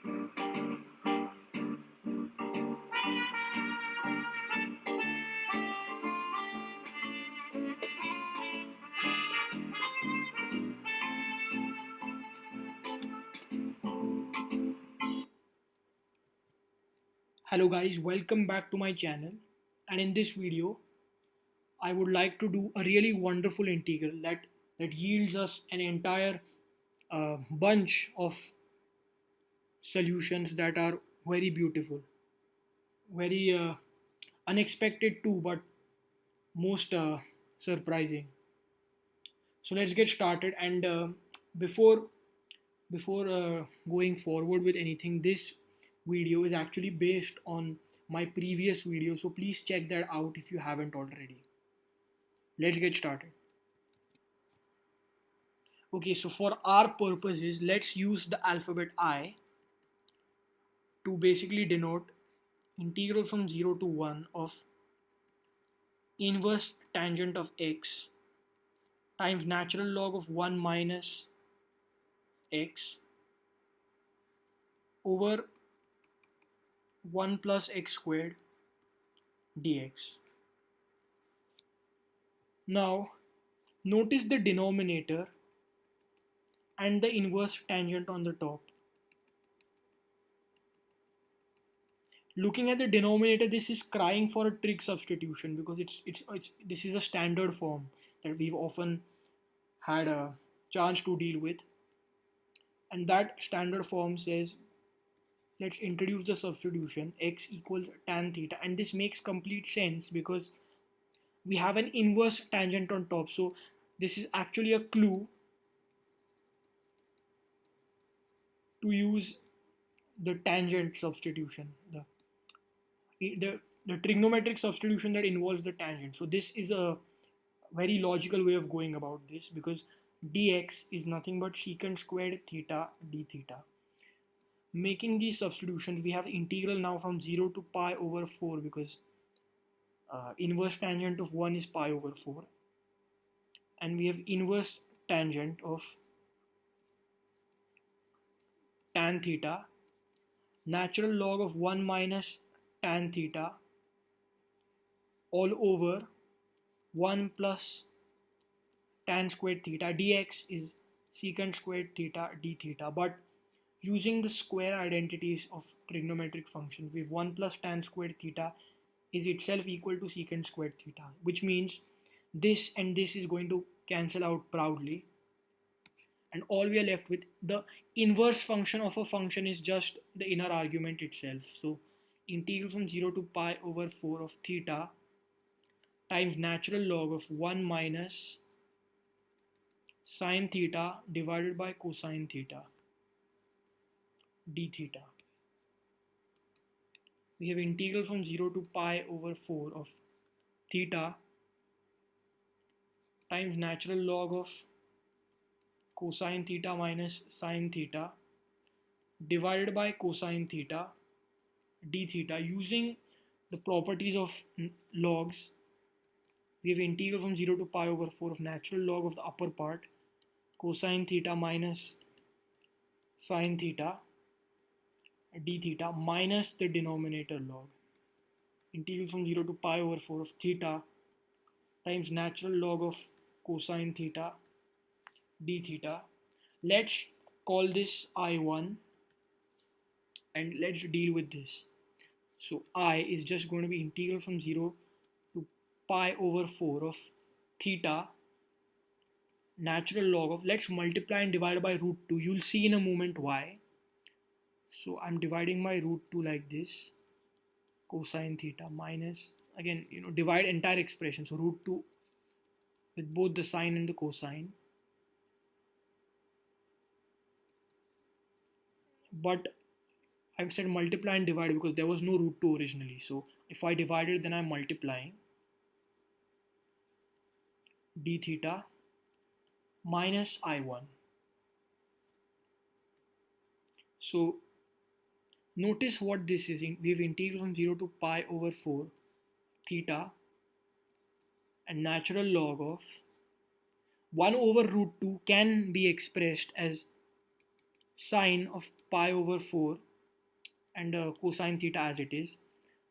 Hello guys, welcome back to my channel, and in this video I would like to do a really wonderful integral that yields us an entire bunch of solutions that are very beautiful, very unexpected too, but most surprising. So let's get started. And before going forward with anything, this video is actually based on my previous video, so please check that out if you haven't already. Let's get started. Okay, so for our purposes, let's use the alphabet I to basically denote integral from 0 to 1 of inverse tangent of x times natural log of 1 minus x over 1 plus x squared dx. Now, notice the denominator and the inverse tangent on the top. Looking at the denominator, this is crying for a trig substitution because this is a standard form that we've often had a chance to deal with, and that standard form says let's introduce the substitution x equals tan theta, and this makes complete sense because we have an inverse tangent on top. So this is actually a clue to use the tangent substitution, the trigonometric substitution that involves the tangent. So this is a very logical way of going about this because dx is nothing but secant squared theta d theta. Making these substitutions, we have integral now from 0 to pi over 4 because inverse tangent of 1 is pi over 4, and we have inverse tangent of tan theta, natural log of 1 minus tan theta all over 1 plus tan squared theta. Dx is secant squared theta d theta, but using the square identities of trigonometric functions, we have 1 plus tan squared theta is itself equal to secant squared theta, which means this and this is going to cancel out proudly, and all we are left with, the inverse function of a function is just the inner argument itself. So integral from 0 to pi over 4 of theta times natural log of 1 minus sine theta divided by cosine theta d theta. We have integral from 0 to pi over 4 of theta times natural log of cosine theta minus sine theta divided by cosine theta d theta. Using the properties of logs, we have integral from 0 to pi over 4 of natural log of the upper part cosine theta minus sine theta d theta minus the denominator log, integral from 0 to pi over 4 of theta times natural log of cosine theta d theta. Let's call this I1 and let's deal with this. So I is just going to be integral from 0 to pi over 4 of theta natural log of, let's multiply and divide by root 2. You'll see in a moment why. So I'm dividing my root 2 like this, cosine theta minus, again, divide entire expression, so root 2 with both the sine and the cosine. But I've said multiply and divide because there was no root 2 originally. So if I divide it, then I'm multiplying d theta minus I1. So notice what this is. We have integral from 0 to pi over 4 theta and natural log of 1 over root 2 can be expressed as sine of pi over 4 and cosine theta as it is,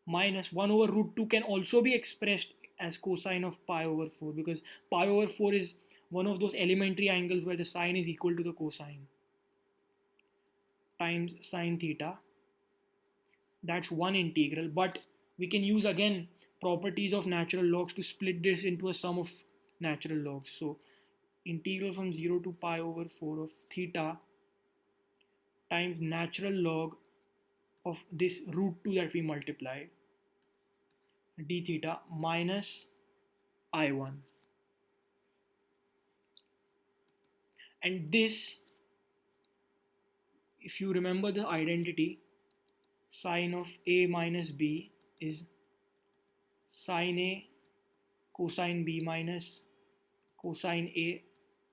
minus 1 over root 2 can also be expressed as cosine of pi over 4, because pi over 4 is one of those elementary angles where the sine is equal to the cosine, times sine theta. That's one integral, but we can use again properties of natural logs to split this into a sum of natural logs. So integral from 0 to pi over 4 of theta times natural log of this root 2 that we multiplied, d theta, minus I1. And this, if you remember the identity, sine of A minus B is sine A cosine B minus cosine A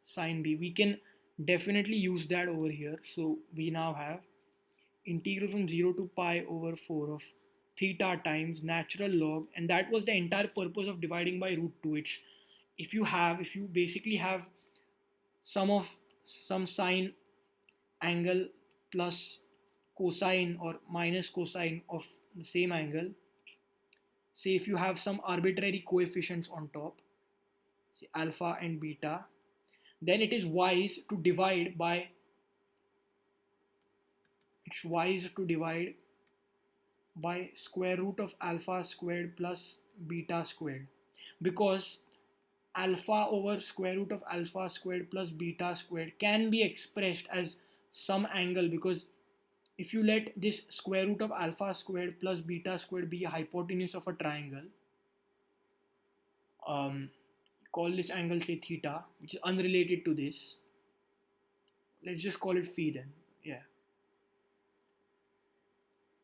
sine B. We can definitely use that over here. So we now have integral from 0 to pi over 4 of theta times natural log, and that was the entire purpose of dividing by root 2. It's if you basically have some sine angle plus cosine or minus cosine of the same angle, say if you have some arbitrary coefficients on top, say alpha and beta, then it is wise to divide by square root of alpha squared plus beta squared, because alpha over square root of alpha squared plus beta squared can be expressed as some angle, because if you let this square root of alpha squared plus beta squared be a hypotenuse of a triangle, call this angle say theta, which is unrelated to this. Let's just call it phi then. Yeah.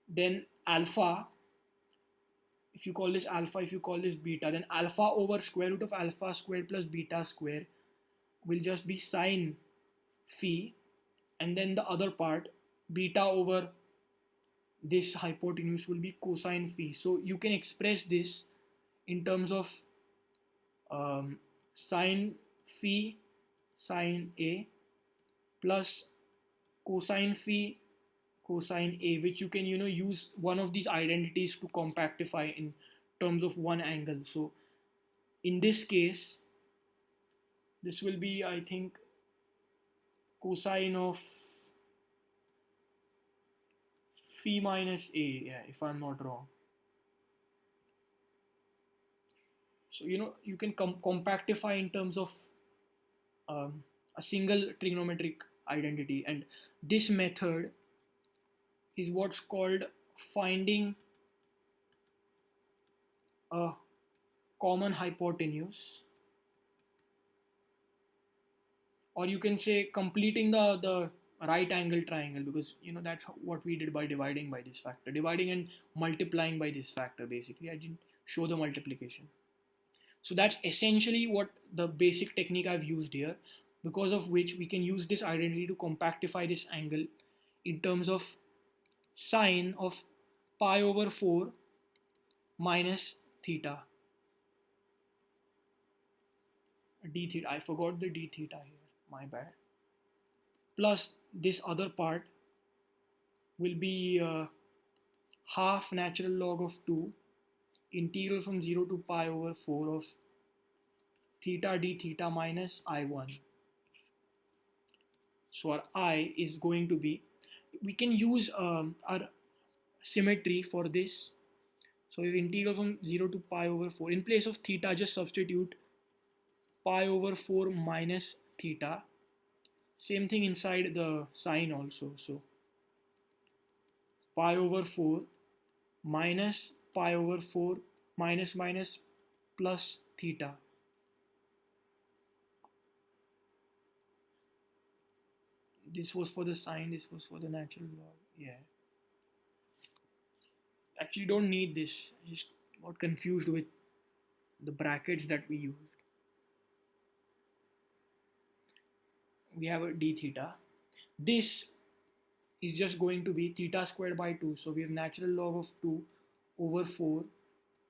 Then alpha, if you call this alpha, if you call this beta, then alpha over square root of alpha squared plus beta squared will just be sine phi, and then the other part, beta over this hypotenuse, will be cosine phi. So you can express this in terms of sine phi sine A plus cosine phi cosine A, which you can use one of these identities to compactify in terms of one angle. So in this case, this will be, I think, cosine of phi minus A, yeah, if I'm not wrong. So you can compactify in terms of a single trigonometric identity, and this method is what's called finding a common hypotenuse, or you can say completing the right angle triangle, because that's what we did by dividing by this factor, dividing and multiplying by this factor. Basically, I didn't show the multiplication. So that's essentially what the basic technique I've used here, because of which we can use this identity to compactify this angle in terms of sine of pi over 4 minus theta, d theta. I forgot the d theta here, my bad. Plus this other part will be half natural log of 2 integral from 0 to pi over 4 of theta d theta minus I1. So our I is going to be, we can use our symmetry for this. So if integral from 0 to pi over 4, in place of theta just substitute pi over 4 minus theta. Same thing inside the sine also. So pi over 4 minus pi over 4 minus minus plus theta. This was for the sine, this was for the natural log. Yeah. Actually don't need this. I just got confused with the brackets that we used. We have a d theta. This is just going to be theta squared by 2. So we have natural log of 2 over 4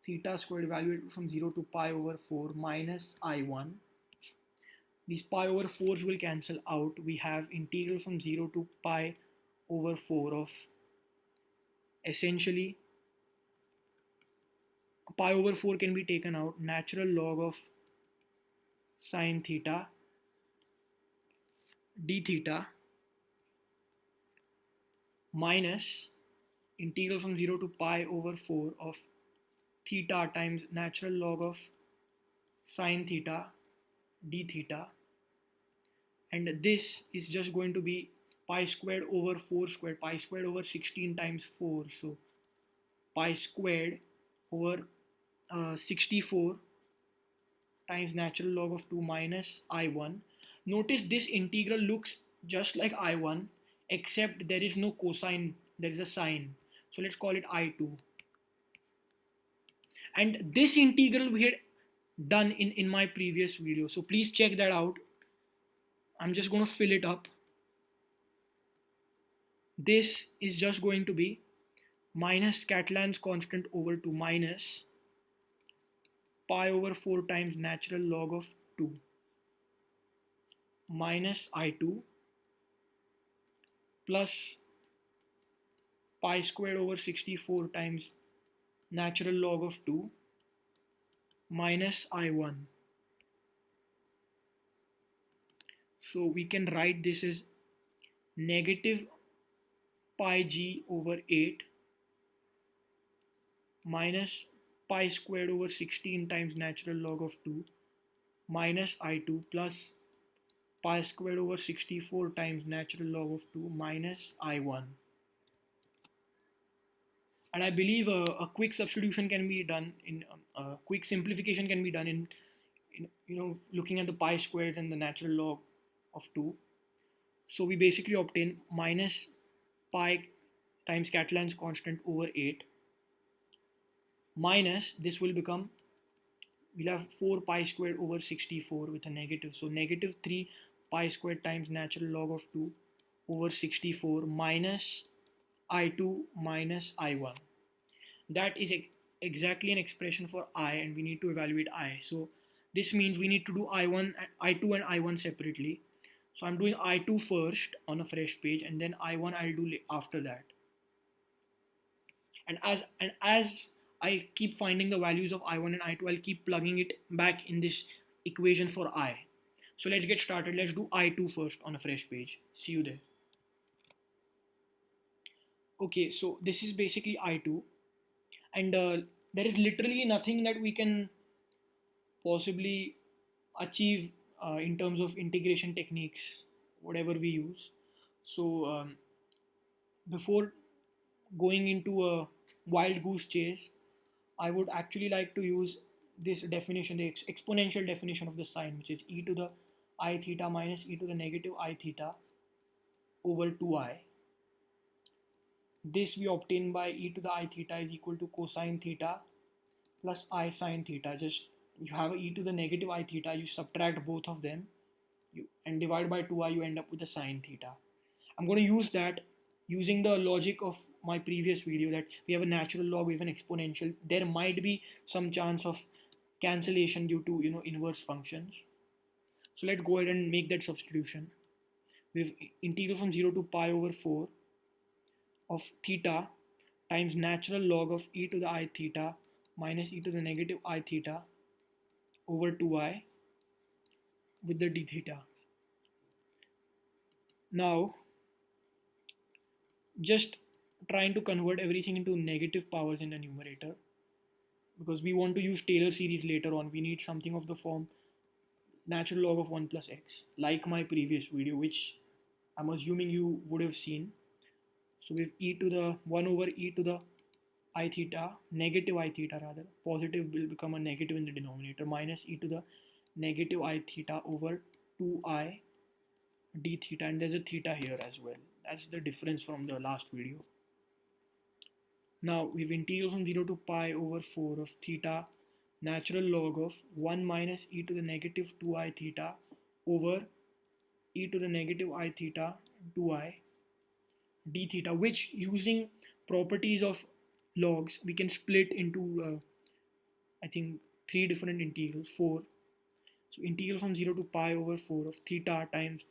theta squared evaluated from 0 to pi over 4 minus I1. These pi over 4s will cancel out. We have integral from 0 to pi over 4 of essentially pi over 4 can be taken out, natural log of sine theta d theta minus integral from 0 to pi over 4 of theta times natural log of sine theta d theta, and this is just going to be pi squared over 4 squared, pi squared over 16 times 4, so pi squared over 64 times natural log of 2 minus I1. Notice this integral looks just like I1 except there is no cosine, there is a sine. So let's call it I2. And this integral we had done in my previous video. So please check that out. I'm just going to fill it up. This is just going to be minus Catalan's constant over 2 minus pi over 4 times natural log of 2 minus I2 plus pi squared over 64 times natural log of 2 minus I1. So we can write this as negative pi g over 8 minus pi squared over 16 times natural log of 2 minus I2 plus pi squared over 64 times natural log of 2 minus I1. And I believe a quick substitution can be done in quick simplification can be done in looking at the pi squared and the natural log of 2. So we basically obtain minus pi times Catalan's constant over 8 minus this will become, we'll have 4 pi squared over 64 with a negative, so negative 3 pi squared times natural log of 2 over 64 minus I2 minus I1. That is exactly an expression for I, and we need to evaluate I. So this means we need to do I1, I2 and I1 separately. So I'm doing I2 first on a fresh page, and then I1 I'll do after that. And as I keep finding the values of I1 and I2, I'll keep plugging it back in this equation for I. So let's get started. Let's do I2 first on a fresh page. See you there. Okay, so this is basically I2, and there is literally nothing that we can possibly achieve in terms of integration techniques, whatever we use. So before going into a wild goose chase, I would actually like to use this definition, the exponential definition of the sine, which is e to the I theta minus e to the negative I theta over 2i. This we obtain by e to the I theta is equal to cosine theta plus I sine theta. Just you have e to the negative I theta, you subtract both of them, and divide by 2i, you end up with the sine theta. I'm going to use that using the logic of my previous video that we have a natural log, we have an exponential. There might be some chance of cancellation due to inverse functions. So let's go ahead and make that substitution. We have integral from 0 to pi over 4 of theta times natural log of e to the I theta minus e to the negative I theta over 2i with the d theta. Now just trying to convert everything into negative powers in the numerator, because we want to use Taylor series later on. We need something of the form natural log of 1 plus x, like my previous video, which I'm assuming you would have seen. So we have e to the 1 over e to the I theta, negative I theta rather, positive will become a negative in the denominator, minus e to the negative I theta over 2i d theta, and there's a theta here as well. That's the difference from the last video. Now we've integral from 0 to pi over 4 of theta natural log of 1 minus e to the negative 2i theta over e to the negative I theta 2i d theta, which using properties of logs we can split into I think 3 different integrals, 4. So integral from 0 to pi over 4 of theta times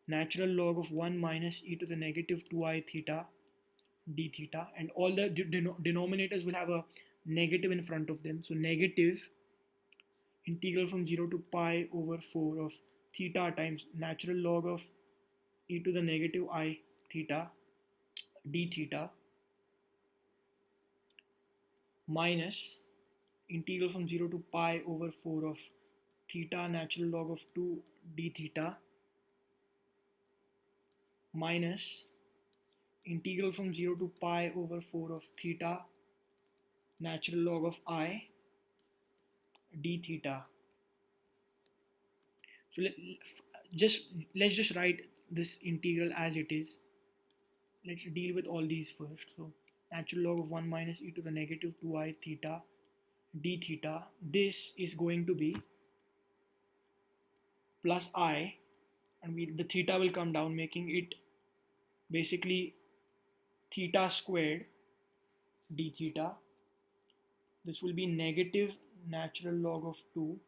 natural log of 1 minus e to the negative 2i theta d theta, and all the denominators will have a negative in front of them. So negative integral from 0 to pi over 4 of theta times natural log of e to the negative I theta d theta minus integral from 0 to pi over 4 of theta natural log of 2 d theta minus integral from 0 to pi over 4 of theta natural log of I d theta. So let's just write this integral as it is. Let's deal with all these first. So natural log of 1 minus e to the negative 2I theta d theta, this is going to be plus I, and the theta will come down, making it basically theta squared d theta. This will be negative natural log of 2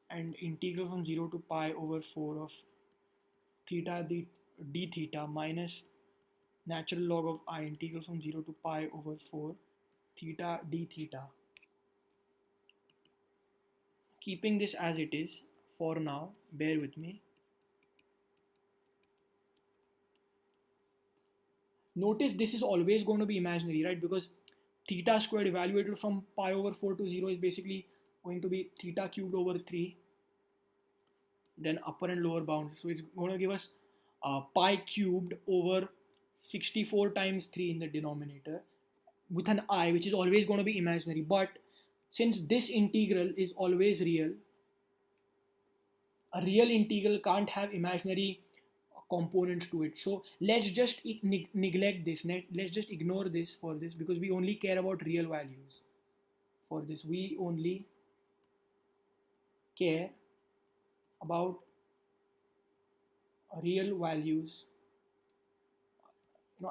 and integral from 0 to pi over 4 of theta d theta minus natural log of I integral from 0 to pi over 4 theta d theta. Keeping this as it is for now, bear with me. Notice this is always going to be imaginary, right? Because theta squared evaluated from pi over 4 to 0 is basically going to be theta cubed over 3, then upper and lower bound. So it's going to give us pi cubed over 64 times 3 in the denominator with an I, which is always going to be imaginary. But since this integral is always real, a real integral can't have imaginary components to it. So let's just neglect this. Let's just ignore this for this, because we only care about real values. For this, we only care about real values,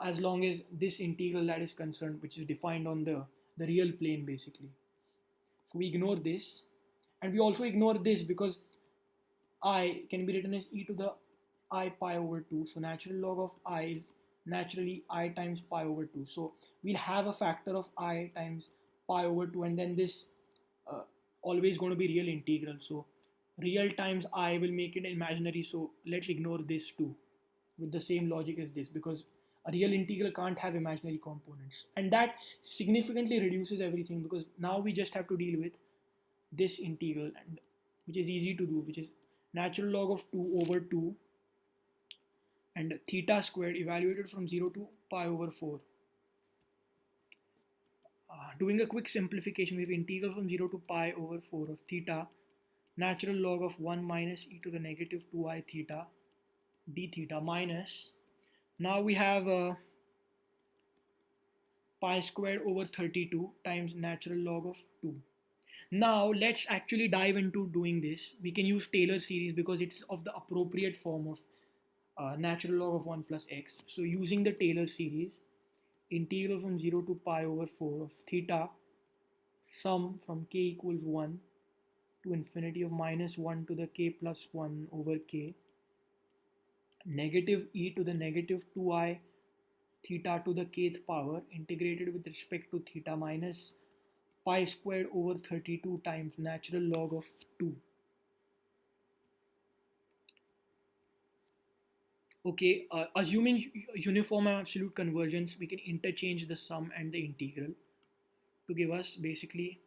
as long as this integral that is concerned, which is defined on the real plane basically. So we ignore this, and we also ignore this because I can be written as e to the I pi over 2. So natural log of I is naturally I times pi over 2. So we'll have a factor of I times pi over 2, and then this always going to be real integral. So real times I will make it imaginary. So let's ignore this too with the same logic as this, because a real integral can't have imaginary components, and that significantly reduces everything, because now we just have to deal with this integral, and which is easy to do, which is natural log of 2 over 2 and theta squared evaluated from 0 to pi over 4. Doing a quick simplification, we have integral from 0 to pi over 4 of theta natural log of 1 minus e to the negative 2I theta d theta minus, now we have pi squared over 32 times natural log of 2. Now let's actually dive into doing this. We can use Taylor series because it's of the appropriate form of natural log of 1 plus x. So using the Taylor series, integral from 0 to pi over 4 of theta sum from k equals 1 to infinity of minus 1 to the k plus 1 over k negative e to the negative 2I theta to the kth power integrated with respect to theta minus pi squared over 32 times natural log of 2. Okay, assuming uniform and absolute convergence, we can interchange the sum and the integral to give us basically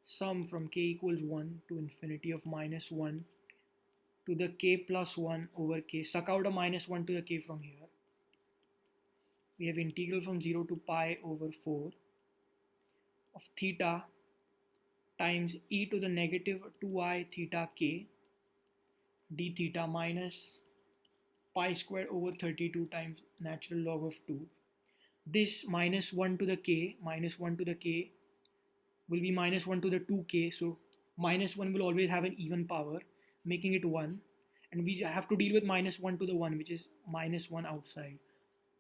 sum from k equals 1 to infinity of minus 1 to the k plus 1 over k. Suck out a minus 1 to the k from here. We have integral from 0 to pi over 4 of theta times e to the negative 2I theta k d theta minus pi squared over 32 times natural log of 2. This minus 1 to the k will be minus 1 to the 2k. So minus 1 will always have an even power, making it 1. And we have to deal with minus 1 to the 1, which is minus 1 outside.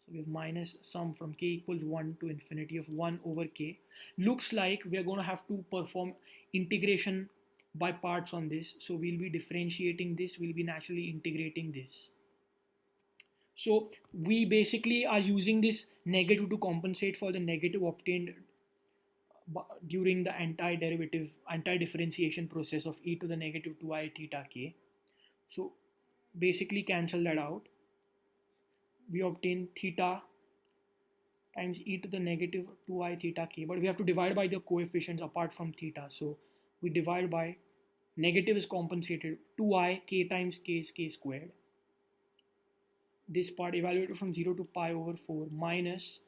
So we have minus sum from k equals 1 to infinity of 1 over k. Looks like we are going to have to perform integration by parts on this. So we'll be differentiating this, we'll be naturally integrating this. So we basically are using this negative to compensate for the negative obtained during the anti-differentiation process of e to the negative 2i theta k. So basically cancel that out. We obtain theta times e to the negative 2i theta k, but we have to divide by the coefficients apart from theta. So we divide by, negative is compensated, 2i, k times k is k squared. This part evaluated from 0 to pi over 4 minus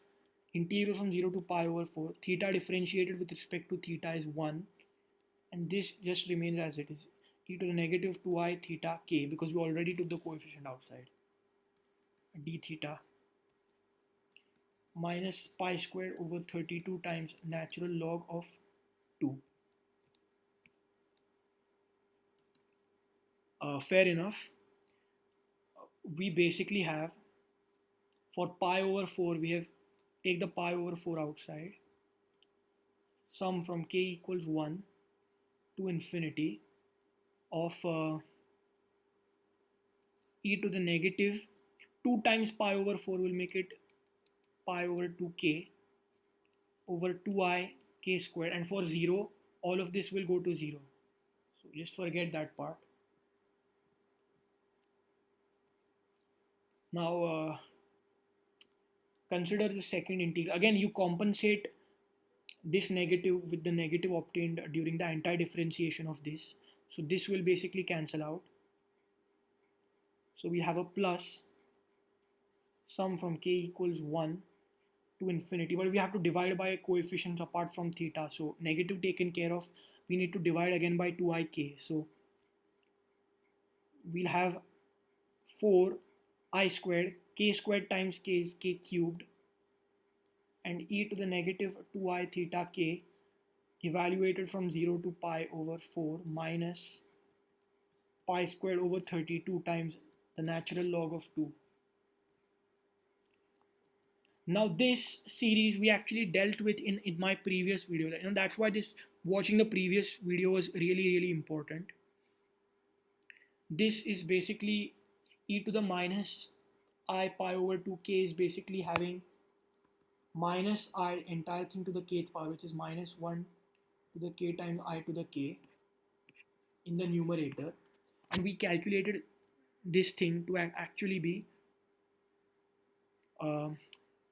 integral from 0 to pi over 4. Theta differentiated with respect to theta is 1. And this just remains as it is, e to the negative 2i theta k, because we already took the coefficient outside, d theta minus pi squared over 32 times natural log of 2. Fair enough. We basically have, for pi over 4, we have take the pi over 4 outside, sum from k equals 1 to infinity of e to the negative 2 times pi over 4 will make it pi over 2k over 2i k squared, and for 0 all of this will go to 0, so just forget that part. Now consider the second integral. Again, you compensate this negative with the negative obtained during the anti-differentiation of this, so this will basically cancel out. So we have a plus sum from k equals 1 to infinity, but we have to divide by coefficients apart from theta, so negative taken care of, we need to divide again by 2ik, so we'll have 4i squared, k squared times k is k cubed, and e to the negative 2i theta k evaluated from 0 to pi over 4 minus pi squared over 32 times the natural log of 2. Now this series we actually dealt with in my previous video, that's why this watching the previous video was really important. This is basically e to the minus I pi over 2k is basically having minus I entire thing to the kth power, which is minus 1 to the k times I to the k in the numerator, and we calculated this thing to actually be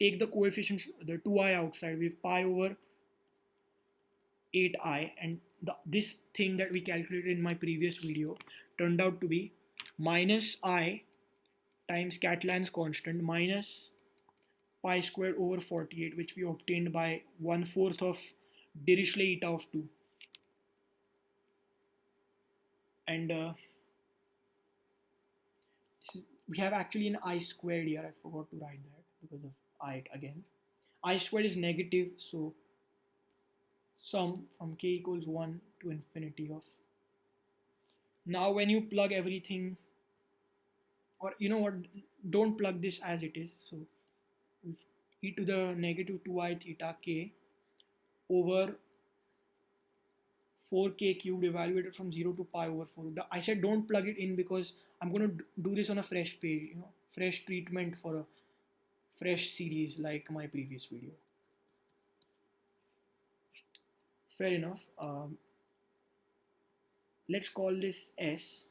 take the coefficients, the 2i outside, we have pi over 8i, and this thing that we calculated in my previous video turned out to be minus I times Catalan's constant minus pi squared over 48, which we obtained by 1/4 of Dirichlet eta of 2. And we have actually an I squared here, I forgot to write that because of I again. I squared is negative, so sum from k equals 1 to infinity of. Now when you plug everything, or you know what, don't plug this as it is, so e to the negative 2i theta k over 4k cubed evaluated from 0 to pi over 4. I said don't plug it in because I'm going to do this on a fresh page, fresh treatment for a fresh series like my previous video. Fair enough. Let's call this S.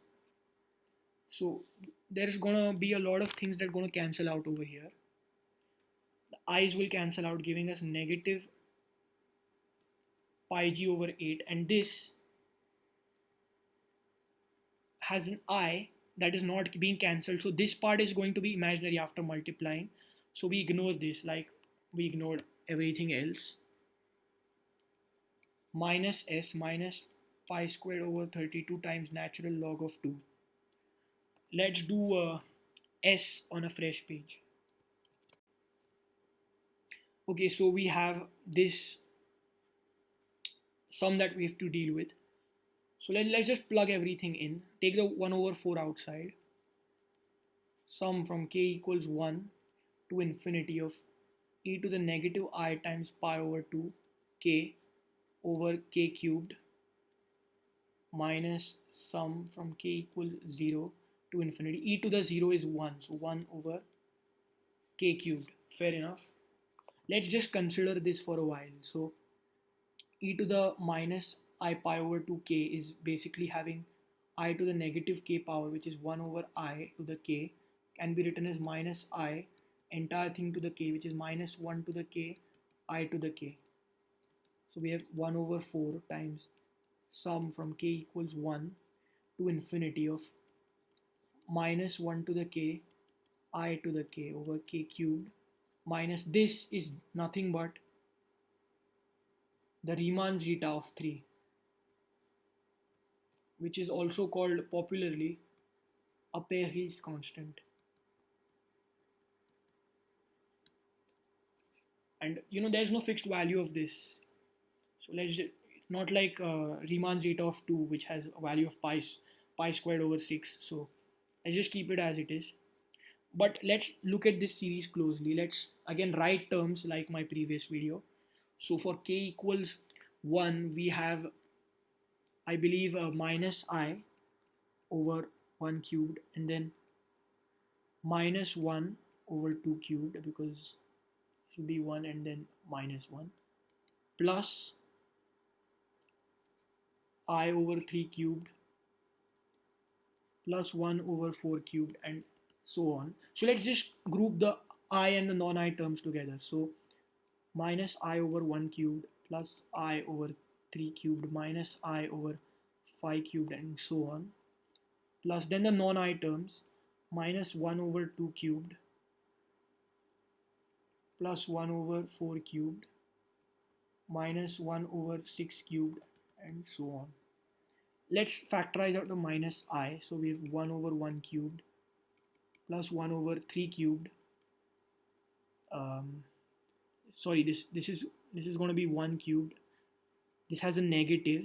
So there's gonna be a lot of things that are gonna cancel out over here. The i's will cancel out, giving us negative pi g over 8, and this has an I that is not being cancelled, so this part is going to be imaginary after multiplying, so we ignore this like we ignored everything else. Minus S minus pi squared over 32 times natural log of 2. Let's do S on a fresh page. Okay, so we have this sum that we have to deal with. So let's just plug everything in. Take the 1/4 outside. Sum from k equals 1 to infinity of e to the negative I times pi over 2 k over k cubed minus sum from k equals 0 to infinity. E to the 0 is 1, so 1 over k cubed. Fair enough. Let's just consider this for a while. So e to the minus I pi over 2k is basically having I to the negative k power, which is 1 over I to the k, can be written as minus I entire thing to the k, which is minus 1 to the k I to the k. So we have 1 over 4 times sum from k equals 1 to infinity of minus 1 to the k I to the k over k cubed minus this is nothing but the Riemann zeta of 3, which is also called popularly Apery's constant. And there's no fixed value of this. So not like Riemann zeta of 2, which has a value of pi squared over 6. So let's just keep it as it is. But let's look at this series closely. Let's again write terms like my previous video. So for k equals 1, we have, I believe, minus I over 1 cubed, and then minus 1 over 2 cubed, because it should be 1 and then minus 1, plus I over 3 cubed, plus 1 over 4 cubed, and so on. So let's just group the I and the non-I terms together. So minus I over 1 cubed plus I over 3 cubed minus I over 5 cubed, and so on, plus then the non-I terms, minus 1 over 2 cubed plus 1 over 4 cubed minus 1 over 6 cubed, and so on. Let's factorize out the minus I. So we have 1 over 1 cubed plus 1 over 3 cubed. Sorry, this is going to be 1 cubed. This has a negative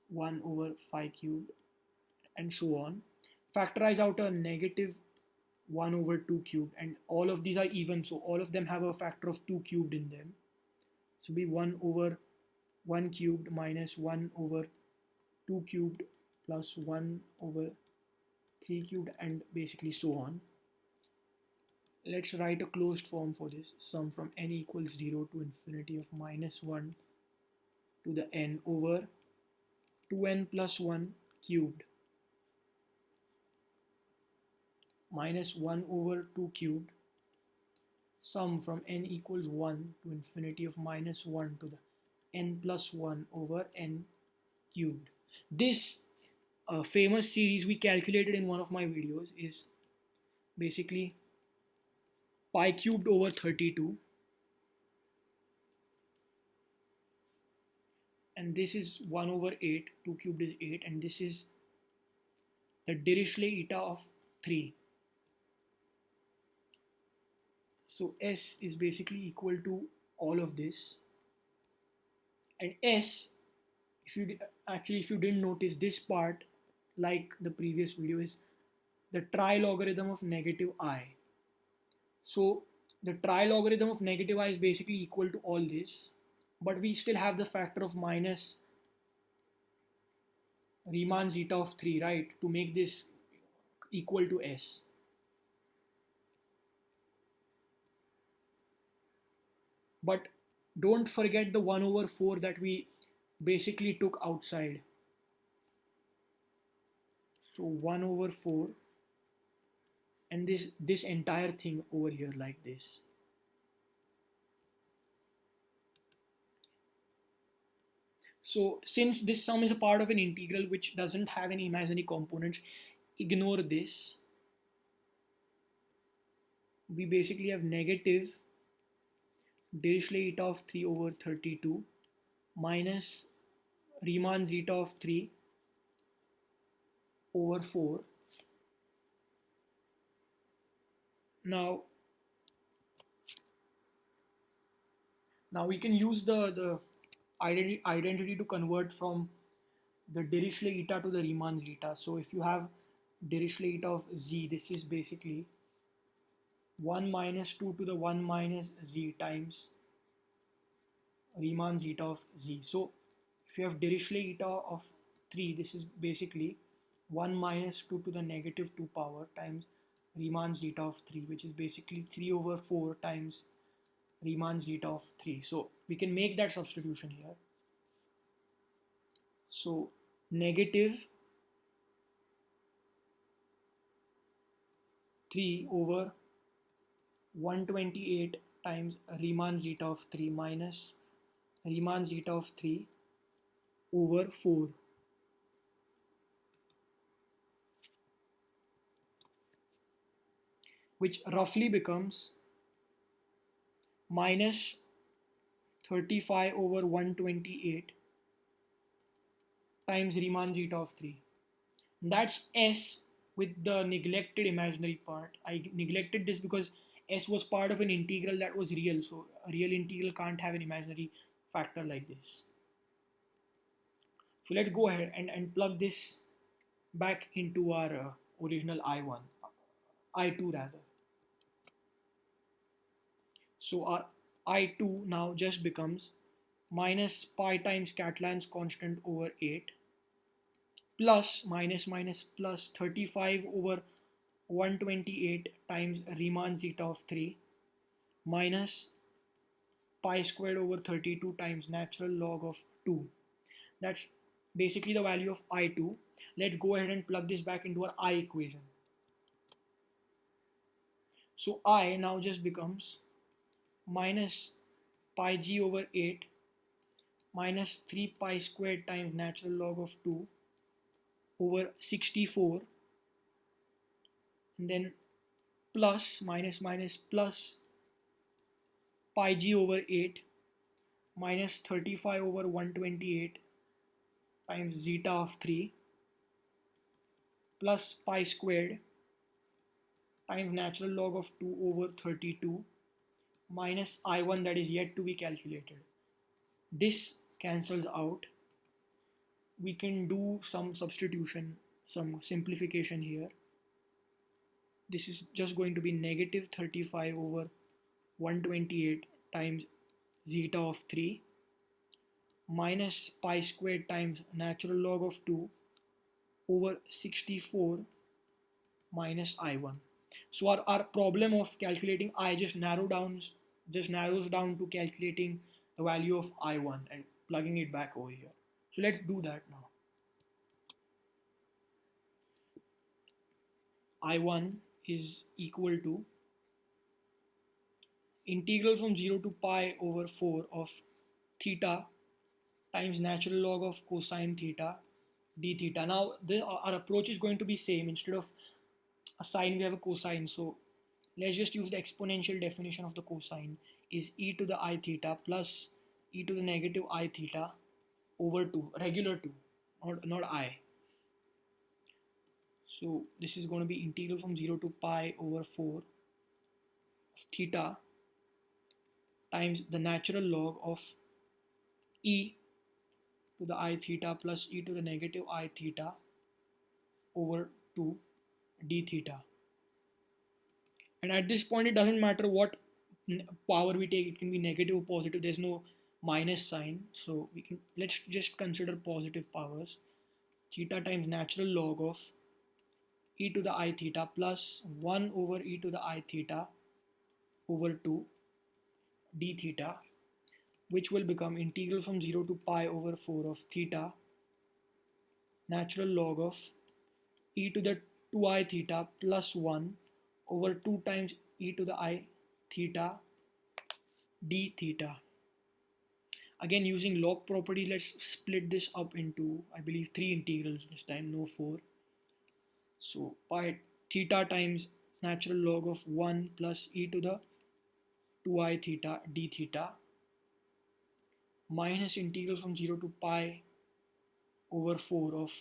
1 over 5 cubed, and so on. Factorize out a negative 1 over 2 cubed, and all of these are even, so all of them have a factor of 2 cubed in them. So be 1 over 1 cubed minus 1 over 2 cubed plus 1 over 3 cubed, and basically so on. Let's write a closed form for this. Sum from n equals 0 to infinity of minus 1 to the n over 2n plus 1 cubed minus 1 over 2 cubed, sum from n equals 1 to infinity of minus 1 to the n plus 1 over n cubed. This famous series we calculated in one of my videos is basically pi cubed over 32, and this is 1 over 8, 2 cubed is 8, and this is the Dirichlet eta of 3. So S is basically equal to all of this, and S, if you didn't notice, this part, like the previous video, is the trilogarithm of negative I. So the trilogarithm of negative I is basically equal to all this, but we still have the factor of minus Riemann zeta of 3, right, to make this equal to S. But don't forget the 1 over 4 that we basically took outside. So 1 over 4, and this entire thing over here like this. So since this sum is a part of an integral which doesn't have any imaginary components, ignore this. We basically have negative Dirichlet eta of 3 over 32 minus Riemann zeta of 3 over 4. Now we can use the identity to convert from the Dirichlet eta to the Riemann zeta. So if you have Dirichlet eta of z, this is basically 1 minus 2 to the 1 minus z times Riemann zeta of z. So if you have Dirichlet eta of 3, this is basically 1 minus 2 to the negative 2 power times Riemann zeta of 3, which is basically 3 over 4 times Riemann zeta of 3. So we can make that substitution here. So negative 3 over 128 times Riemann zeta of 3 minus Riemann zeta of 3 over 4, which roughly becomes minus 35 over 128 times Riemann zeta of 3. That's S with the neglected imaginary part. I neglected this because S was part of an integral that was real, so a real integral can't have an imaginary factor like this. So let's go ahead and plug this back into our original I1, I2 rather. So our I2 now just becomes minus pi times Catalan's constant over 8 plus minus minus plus 35 over 128 times Riemann zeta of 3 minus pi squared over 32 times natural log of 2. That's basically the value of I2. Let's go ahead and plug this back into our I equation. So I now just becomes minus pi g over 8 minus 3 pi squared times natural log of 2 over 64, and then plus minus minus plus pi g over 8 minus 35 over 128 times zeta of 3 plus pi squared times natural log of 2 over 32 minus I1 that is yet to be calculated. This cancels out. We can do some substitution, some simplification here. This is just going to be negative 35 over 128 times zeta of 3 minus pi squared times natural log of 2 over 64 minus I1. So our problem of calculating I just narrows down to calculating the value of I1 and plugging it back over here. So let's do that now. I1 is equal to integral from 0 to pi over 4 of theta times natural log of cosine theta d theta. Now our approach is going to be same. Instead of a sine we have a cosine, so let's just use the exponential definition of the cosine is e to the I theta plus e to the negative I theta over 2, regular 2, not I. So this is going to be integral from 0 to pi over 4 of theta times the natural log of e to the I theta plus e to the negative I theta over 2 d theta. And at this point it doesn't matter what power we take, it can be negative or positive, there's no minus sign, so let's just consider positive powers. Theta times natural log of e to the I theta plus 1 over e to the I theta over 2 d theta, which will become integral from 0 to pi over 4 of theta natural log of e to the 2I theta plus 1 over 2 times e to the I theta d theta. Again, using log properties, let's split this up into, I believe, 3 integrals this time, no 4. So pi theta times natural log of 1 plus e to the 2I theta d theta minus integral from 0 to pi over 4 of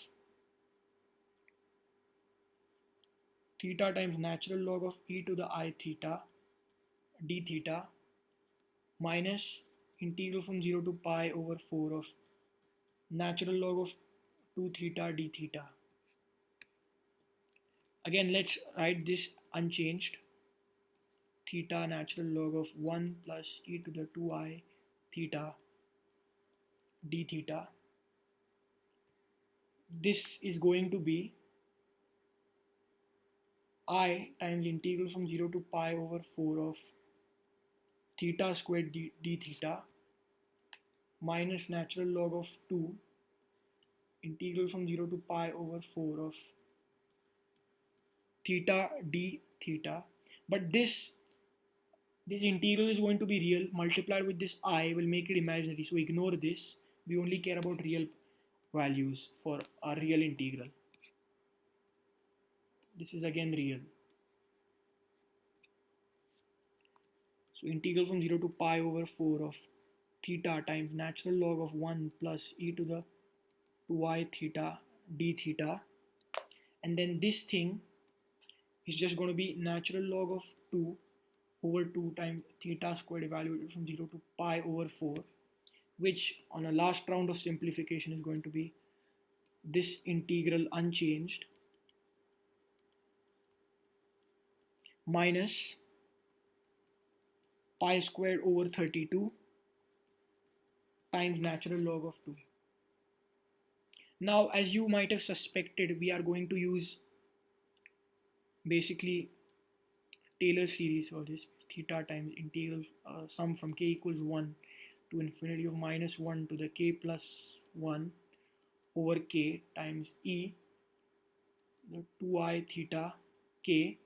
theta times natural log of e to the I theta d theta minus integral from 0 to pi over 4 of natural log of 2 theta d theta. Again, let's write this unchanged. Theta natural log of 1 plus e to the 2I theta d theta. This is going to be I times integral from 0 to pi over 4 of theta squared d theta minus natural log of 2 integral from 0 to pi over 4 of theta d theta. But this integral is going to be real. Multiplied with this I will make it imaginary, so ignore this. We only care about real values for our real integral. This is again real. So integral from 0 to pi over 4 of theta times natural log of 1 plus e to the 2i theta d theta, and then this thing is just going to be natural log of 2 over 2 times theta squared evaluated from 0 to pi over 4, which on a last round of simplification is going to be this integral unchanged minus pi squared over 32 times natural log of 2. Now, as you might have suspected, we are going to use basically Taylor series for this. Theta times integral sum from k equals 1 to infinity of minus 1 to the k plus 1 over k times e the 2i theta k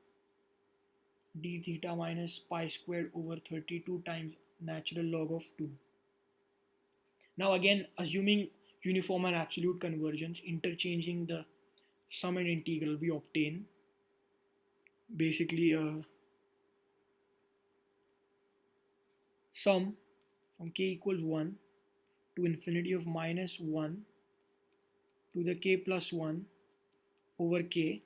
d theta minus pi squared over 32 times natural log of 2. Now again, assuming uniform and absolute convergence, interchanging the sum and integral, we obtain basically a sum from k equals 1 to infinity of minus 1 to the k plus 1 over k,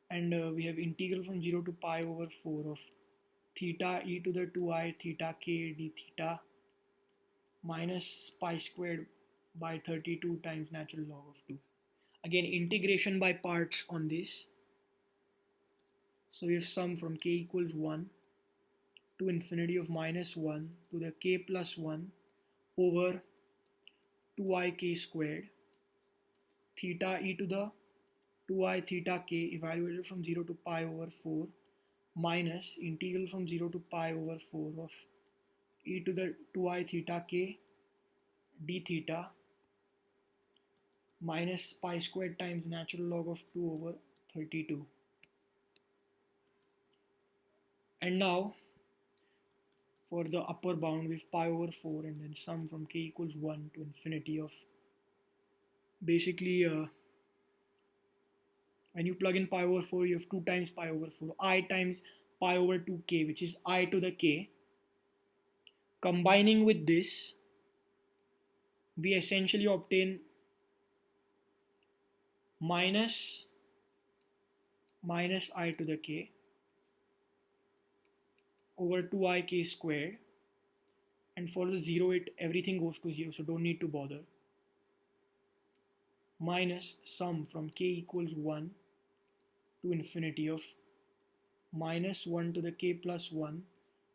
and we have integral from 0 to pi over 4 of theta e to the 2i theta k d theta minus pi squared by 32 times natural log of 2. Again, integration by parts on this. So we have sum from k equals 1 to infinity of minus 1 to the k plus 1 over 2i k squared theta e to the 2i theta k evaluated from 0 to pi over 4 minus integral from 0 to pi over 4 of e to the 2i theta k d theta minus pi squared times natural log of 2 over 32. And now for the upper bound with pi over 4 and then sum from k equals 1 to infinity of basically when you plug in pi over 4 you have 2 times pi over 4 I times pi over 2k, which is I to the k. Combining with this, we essentially obtain minus I to the k over 2i k squared, and for the 0 everything goes to 0, so don't need to bother, minus sum from k equals 1 to infinity of minus 1 to the k plus 1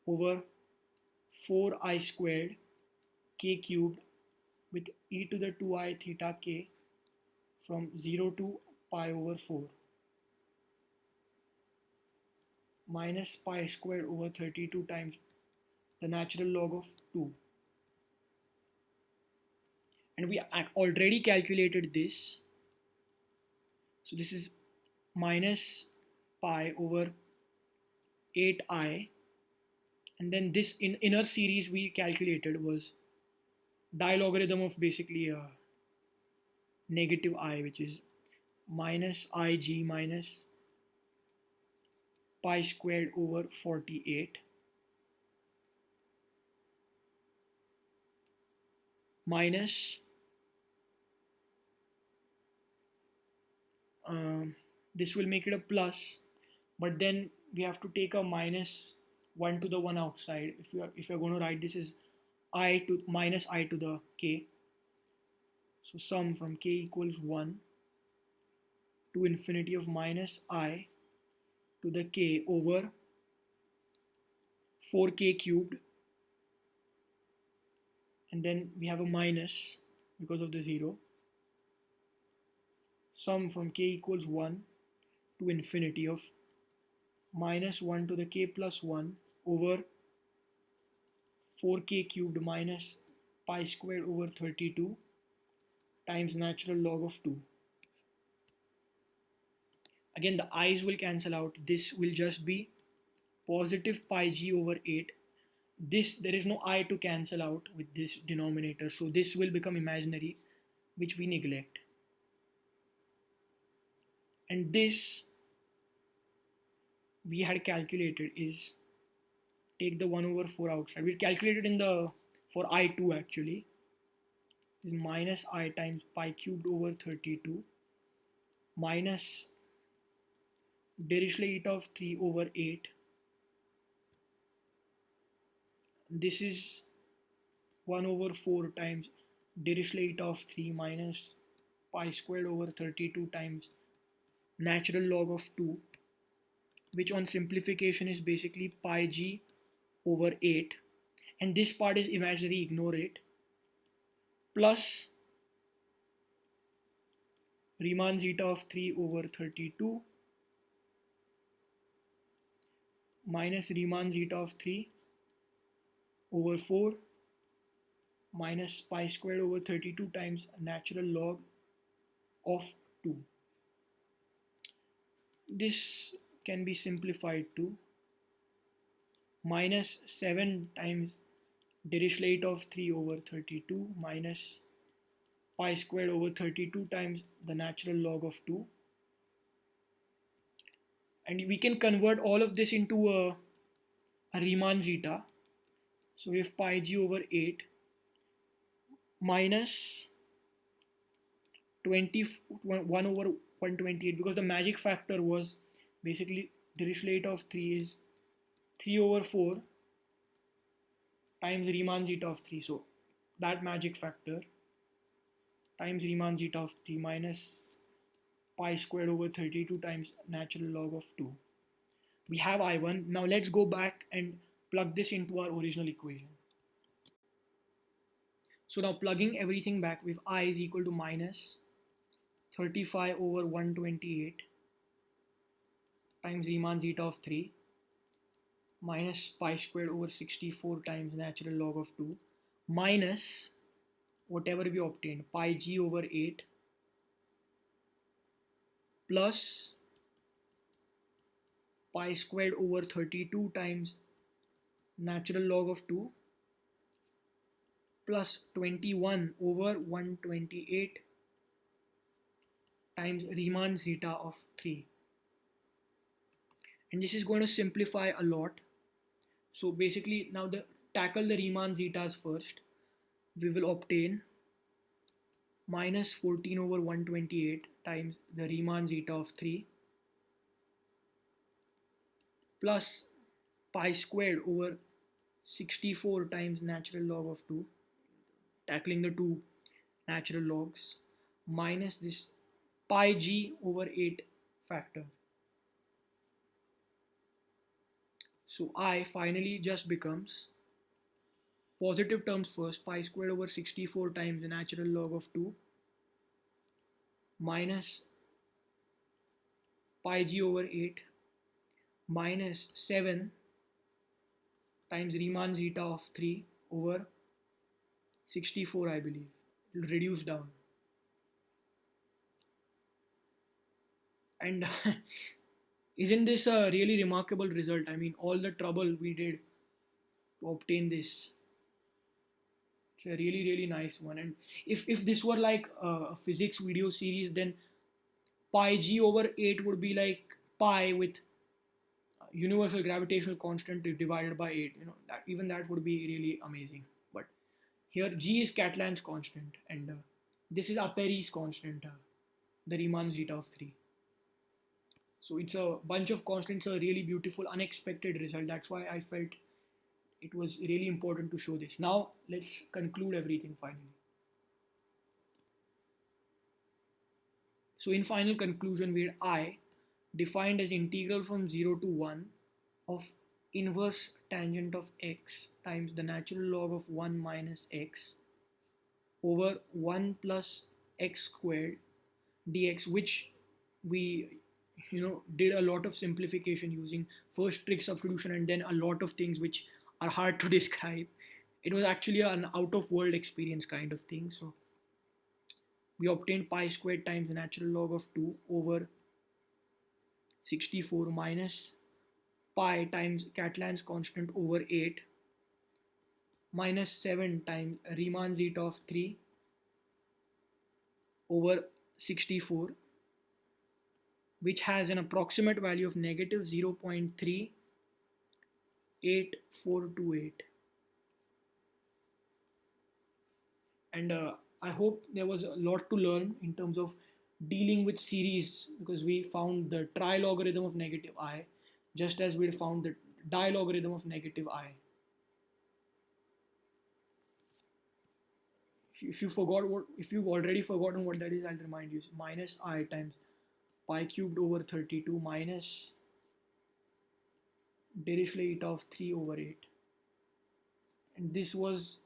over 4i squared k cubed with e to the 2i theta k from 0 to pi over 4 minus pi squared over 32 times the natural log of 2. And we already calculated this, so this is minus pi over 8i, and then this inner series we calculated was dilogarithm of basically a negative I, which is minus ig minus pi squared over 48 minus this will make it a plus, but then we have to take a minus 1 to the 1 outside if you're going to write this as I to minus I to the k. So sum from k equals 1 to infinity of minus I to the k over 4k cubed, and then we have a minus because of the 0. Sum from k equals 1 to infinity of minus 1 to the k plus 1 over 4k cubed minus pi squared over 32 times natural log of 2. Again, the i's will cancel out. This will just be positive pi g over 8. This, there is no I to cancel out with this denominator, so this will become imaginary, which we neglect. And this we had calculated is, take the 1 over 4 outside. We calculated in the, for I2 actually, is minus I times pi cubed over 32 minus Dirichlet of 3 over 8. This is 1 over 4 times Dirichlet of 3 minus pi squared over 32 times natural log of 2, which on simplification is basically pi g over 8, and this part is imaginary, ignore it, plus Riemann zeta of 3 over 32 minus Riemann zeta of 3 over 4 minus pi squared over 32 times natural log of 2. This can be simplified to minus 7 times Dirichlet of 3 over 32 minus pi squared over 32 times the natural log of 2. And we can convert all of this into a Riemann zeta. So we have pi g over 8 minus 1 over 128, because the magic factor was basically Dirichlet of 3 is 3 over 4 times Riemann zeta of 3. So that magic factor times Riemann zeta of 3 minus pi squared over 32 times natural log of 2. We have I1. Now let's go back and plug this into our original equation. So now plugging everything back, with I is equal to minus 35 over 128 times Riemann zeta of 3 minus pi squared over 64 times natural log of 2 minus whatever we obtained, pi g over 8 plus pi squared over 32 times natural log of 2 plus 21 over 128 times Riemann zeta of 3. And this is going to simplify a lot. So basically now tackle the Riemann zetas first. We will obtain minus 14 over 128 times the Riemann zeta of 3 plus pi squared over 64 times natural log of 2, tackling the two natural logs, minus this pi g over 8 factor. So I finally just becomes positive terms first, pi squared over 64 times the natural log of 2 minus pi g over 8 minus 7 times Riemann zeta of 3 over 64, I believe. It will reduce down. And isn't this a really remarkable result? I mean, all the trouble we did to obtain this. It's a really, really nice one. And if this were like a physics video series, then pi g over 8 would be like pi with universal gravitational constant divided by 8. You know, that even that would be really amazing. But here g is Catalan's constant, and this is Apery's constant, the Riemann zeta of 3. So it's a bunch of constants, a really beautiful, unexpected result. That's why I felt it was really important to show this. Now let's conclude everything finally. So in final conclusion, we had I defined as integral from 0 to 1 of inverse tangent of x times the natural log of 1 minus x over 1 plus x squared dx, which we did a lot of simplification using first trig substitution and then a lot of things which are hard to describe. It was actually an out of world experience kind of thing. So we obtained pi squared times natural log of 2 over 64 minus pi times Catalan's constant over 8 minus 7 times Riemann zeta of 3 over 64, which has an approximate value of negative 0.38428. And I hope there was a lot to learn in terms of dealing with series, because we found the trilogarithm of negative I just as we found the dilogarithm of negative I. If you've already forgotten what that is, I'll remind you. Minus I times pi cubed over 32 minus Dirichlet of 3 over 8. And this was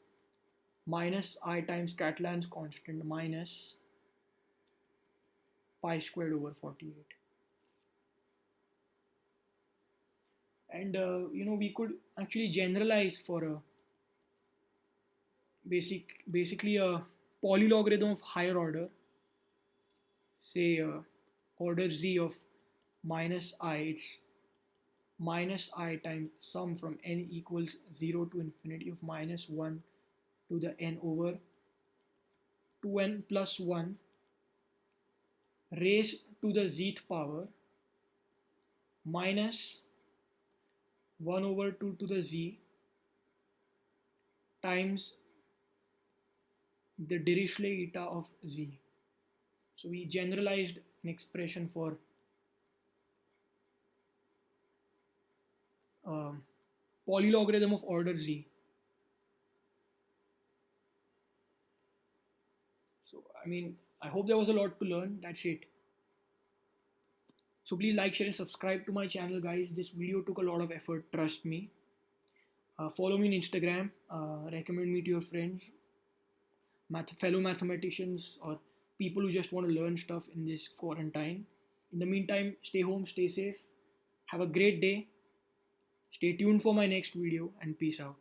minus I times Catalan's constant minus pi squared over 48. And we could actually generalize for a basically a polylogarithm of higher order, say order z of minus I. It's minus I times sum from n equals 0 to infinity of minus 1 to the n over 2n plus 1 raised to the zth power minus 1 over 2 to the z times the Dirichlet eta of z. So we generalized an expression for polylogarithm of order z. So I hope there was a lot to learn. That's it. So please like, share and subscribe to my channel, guys. This video took a lot of effort, trust me. Follow me on Instagram, recommend me to your friends, fellow mathematicians, or people who just want to learn stuff in this quarantine. In the meantime, stay home, stay safe, have a great day, stay tuned for my next video, and peace out.